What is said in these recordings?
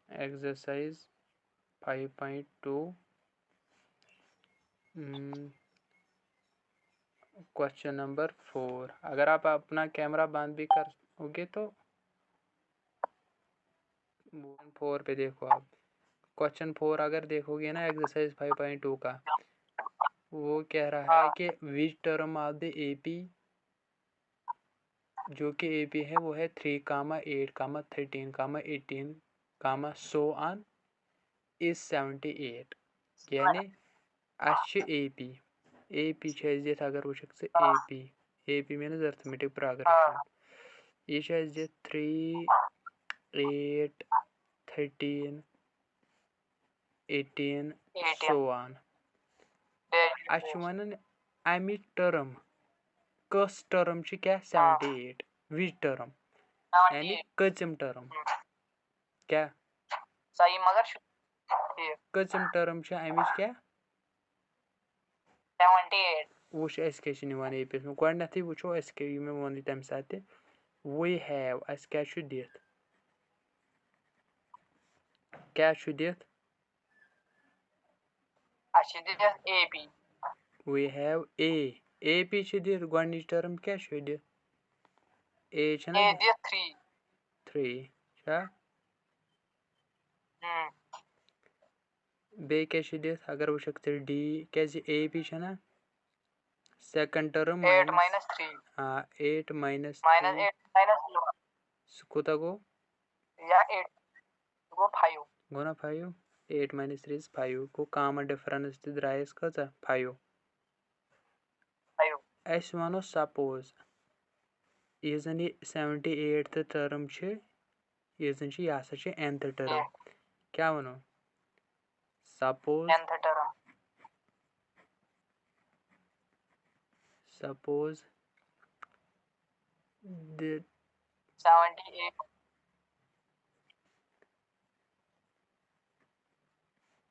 Exercise 5.2 question number 4। अगर आप अपना कैमरा बंद भी करोगे तो 4 पे देखो आप। क्वेश्चन 4 अगर देखोगे ना एक्सरसाइज 5.2 का, वो कह रहा है कि which term of the AP, जो कि एपी है वो है 3, 8, 13, 18, so on is 78। यानी अच्छे एपी दित अगर वुचक से एपी मीन्स अर्थमेटिक प्रोग्रेशन। यह 3, 8, 13, 18 so on। वन अमि टर्म कस टर्म क्या 78 विच टर्म यानी कचम टर्म क्या सही मगर कचम टर्म अमिच क्या 78 वुच अस क्या एपीस में गोडनेथै वुचो अस क्या मे वोन तम साथ वी हैव अस क्या दित क्या दित एपी वी हैव एपी दित गोडनिच टर्म क्या दित ए छना दित 3 बे क्या दित अगर वुचक डी क्या एपी छना सेकंड टर्म 8 - 3 8 - 3 कोता गो या 8 गो 5 गो ना 5 8 - 3 is 5 को कॉमन डिफरेंस द्रायस कत 5 अस वनो सपोज यह जन ये 78th टर्म यह जन यह हसा nth टर्म क्या वनो सपोज द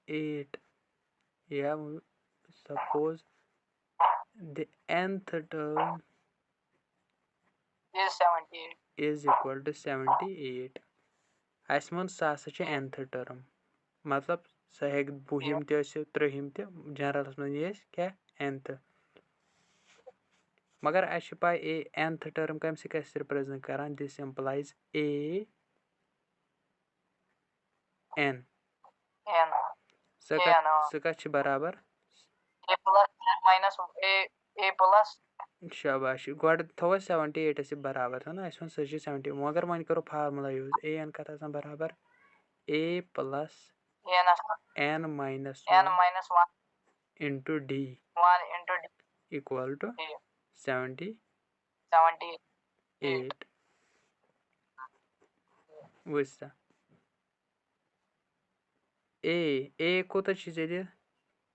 8 या suppose the nth term is equal to 78 अस वो सह nth टर्म मतलब सह हेक 20 30 जनरलस मज क्या nth मगर अस पाई ए nth टर्म कम से रिप्रेजेंट करान दिस इम्प्लाइज ए n सह कत बराबर शाबाश गोड थो 78 से बराबर है ना अस वो सह 70 मगर वन करो फार्मूला यूज ए एन कत बराबर a plus n minus 1 into d equal to 78 वैसा a कोता चीज़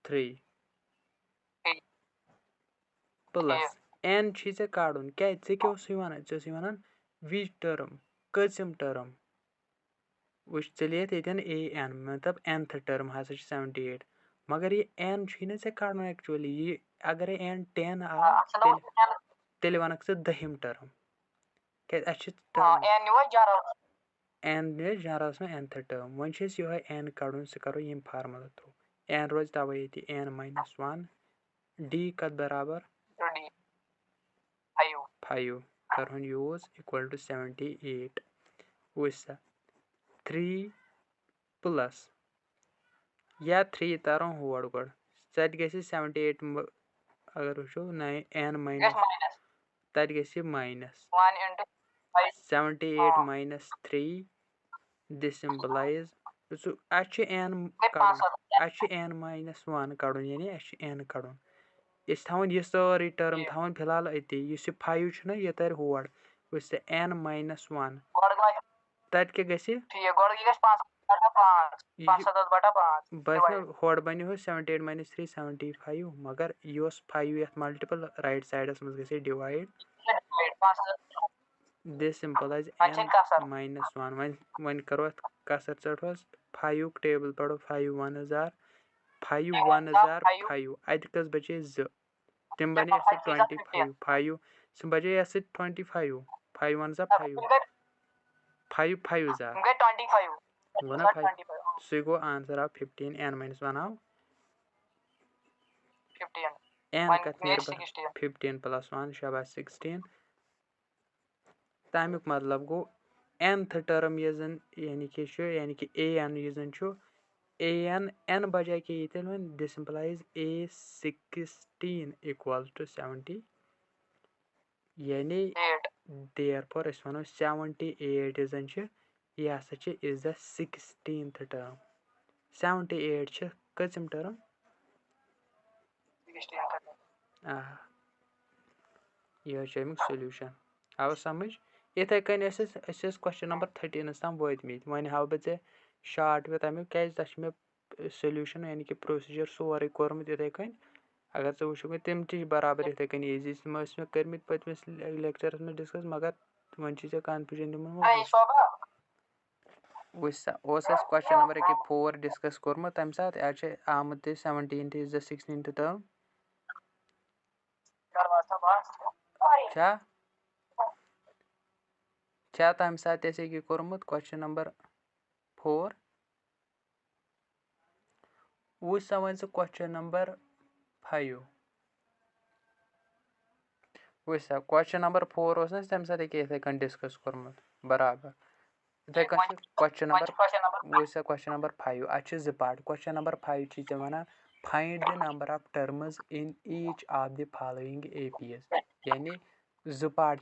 3 प्लस n चीज़ काड़न क्या वन विच टर्म कचम टर्म वुच चलिए ये an मतलब nth टर्म हसा 78 मगर ये n ना ऐसे काड़न एक्चुअली ये अगर n 10 आ तेल वनक से 10 टर्म क्या n जनरल्स में nth टर्म वन यह n कड़न सह करो यम फार्मूला थ्रू n रोज तवे ये n - 1 d कत बराबर 5 कर यूज इक्वल टू 78 वैसा 3 प्लस या 3 तारो होड़ गोड सत ग 78 अगर वो 9 n माइनस तत ग minus 78 minus 3 this implies so n n minus 1 कड़न यानी n कड़न इस थवन यह सारी टर्म थवन फिलहाल अति इस 5 ना यह तर होड़ उस n minus 1 तत क्या गसी बस होड़ बनो हो 78 minus 3 75 मगर यह 5 यथ मल्टीपल राइट साइडस मज गसी divide this implies n minus 1 one करो कसर चढ़ोस 5 टेबल पढ़ो 5 1 हजार 5 1 हजार 5 अत कस बचे 2 तम बने 25 5 सह बचे 25 5 1 5 5 5 हजार गो ना 5 सो गो आंसर आव 15 n - 1 आव 15 n कत नेर 15 + 1 शाबाश 16 तमिक मतलब गो nth टर्म ये जन यानी कि an ये जन an n बजाय कि ये वन दिस इंप्लाइज a16 = 70 यानी therefore अस वनो 78 ये जन यह हसा इज द 16th टर्म 78 कचम टर्म 16 यह अमिक सोल्यूशन आव समझ इथे कन क्वेश्चन नंबर 13 तम वतमित वन हाव बे शार्ट वे तमिक क्या तथ मे सोल्यूशन यानी कि प्रोसीजर सोरे कोर्मुत इथे कन अगर चे वो तम ती बराबर इथे कन इजी तम मे कर्मित पतमिस लेक्चरस में डिस्कस मगर वन चे कन्फ्यूजन दिमुन क्वेश्चन नंबर 4 डिस्कस कोर्मुत तम साथ आज आमत 17th is the 16th term क्या तम साथ ऐसे कि कोर्मुत क्वेश्चन नंबर 4 वो वन से क्वेश्चन नंबर 5 वो क्वेश्चन नंबर 4 उस ना तम साथ इथे कन डिस्कस कोर्मुत बराबर इथे कन क्वेश्चन नंबर वो क्वेश्चन नंबर 5 अच्छे ज पार्ट क्वेश्चन नंबर 5 चे वनान find the number of terms in each of the following APs यानी ज पार्ट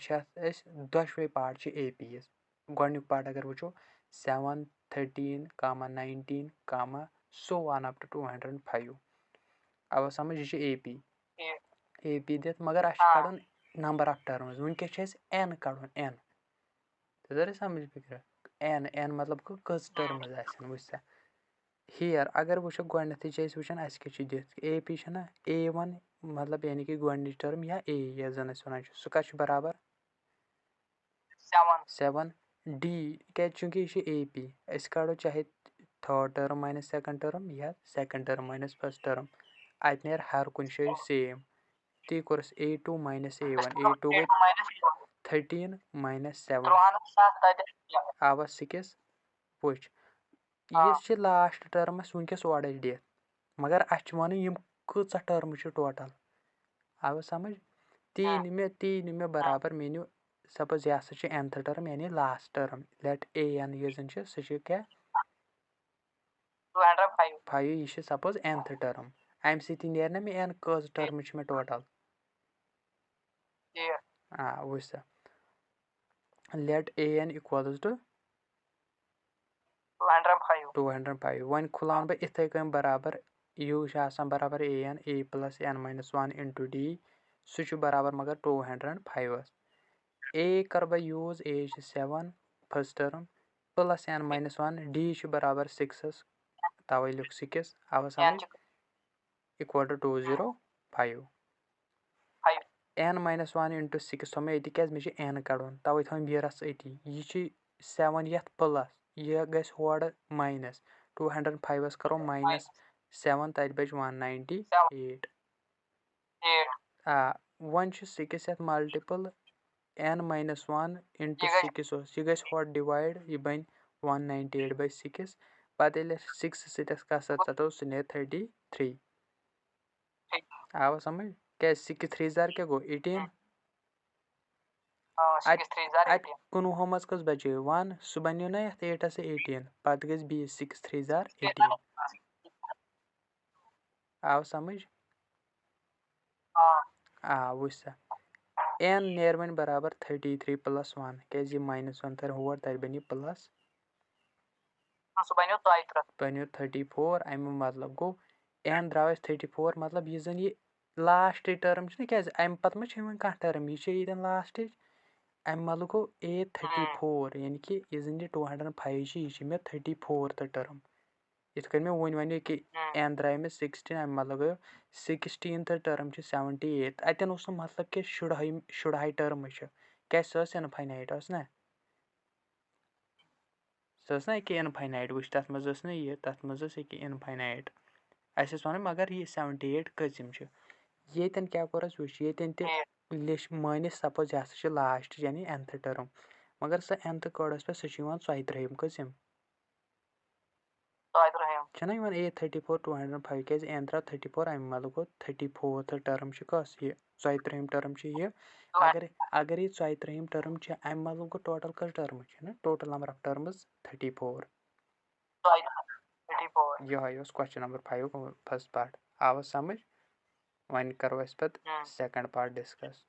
दशवे पार्ट एपीएस गोडनिक पार्ट अगर वो 7 13 19 so on up to 205 अब समझ ये एपी एपी दित मगर अस कड़न नंबर ऑफ टर्म्स वनकस एन कड़न एन तदर समझ फिक्र एन एन मतलब कज टर्म्स आसन वुसा हियर अगर वो गोडनथी वुचान अस क्या दित एपी ना A1 मतलब यानी कि गोडनिच टर्म या ए ये जन वन सह कत बराबर 7 डी क्या चूंकि यह एपी अस कड़ो चाहे third term minus second term या second term minus first term अत नेर हर कुन जाए सेम ती कोरस A2 - A1 A2 गई 13 - 7 आवा 6 पुछ यह लास्ट टर्मस वनकस ओर दित मगर अस वन यम कच टर्म टोटल आवा समझ तीन में बराबर मेन्यू सपोज यह हसा nth टर्म यानी लास्ट टर्म लेट an ये जन सह क्या 5 यह सपोज nth टर्म अम सत नेर मे n कज टर्म मे टोटल वुस let an equals to 205 one खुलान बह इथे कन बराबर यू बराबर an a + n - 1 into d सह बराबर मगर 205 a कर बह use a 7 first term plus n - 1 d बराबर 6 तवे लिख 6 आवा समझ इक्वल टू 205 n - 1 into 6 थो मे ये क्या मे n कड़न तवे थो बीरस अति यह 7 ये प्लस यह गस होड़ माइनस 205 करो माइनस 7 तत बच 198 वन 6 ये मल्टीपल n - 1 into 6 यह गस होड़ डिवाइड यह बन 198/6 पत 6 सत कस सतो सह नेर 33 आवा समझ क्या 6 3 जार क्या गो 18 कुनवह मज कस बचे 1 सह बनो ना ये 8 से 18 पत गस 20 6 3 जार 18 आव समझ वुस n नेर वन बराबर 33 + 1 क्या -1 तर होड़ तत बन प्लस बनो 34 अम मतलब गो n द्राव 34 मतलब यह जन यह लास्ट टर्म क्या अम पत मा कह टर्म यह लास्ट अम मतलब गो A34 यानी कि यह जन 205 यह मे 34 टर्म इत कन मे वन वन कि n द्राव मे 16 अम मतलब गो 16th टर्म 78 अतन मतलब कि शुड़ाई टर्म क्या सह इनफाइनाइट ना सह कि इनफाइनाइट वुच तथ मज ना यह तथ मज इनफाइनाइट अस वन मगर यह 78 कजिम येतन क्या कोरस वुच येतन लिश मानिस सपोज यह हसा लास्ट यानी nth टर्म मगर सह nth कड़स पे सह 34 कजिम छना यिवन A34 205 कैसे n त्रा 34 अमि मतलब गो 34th टर्म कस ये 34 टर्म ये अगर अगर ये 34 टर्म अमि मतलब गो टोटल कस टर्म ना टोटल नंबर ऑफ टर्म्स 34 यह क्वेश्चन नंबर 5 फर्स्ट पार्ट आव समझ वन करो अस पे सेकंड पार्ट डिस्कस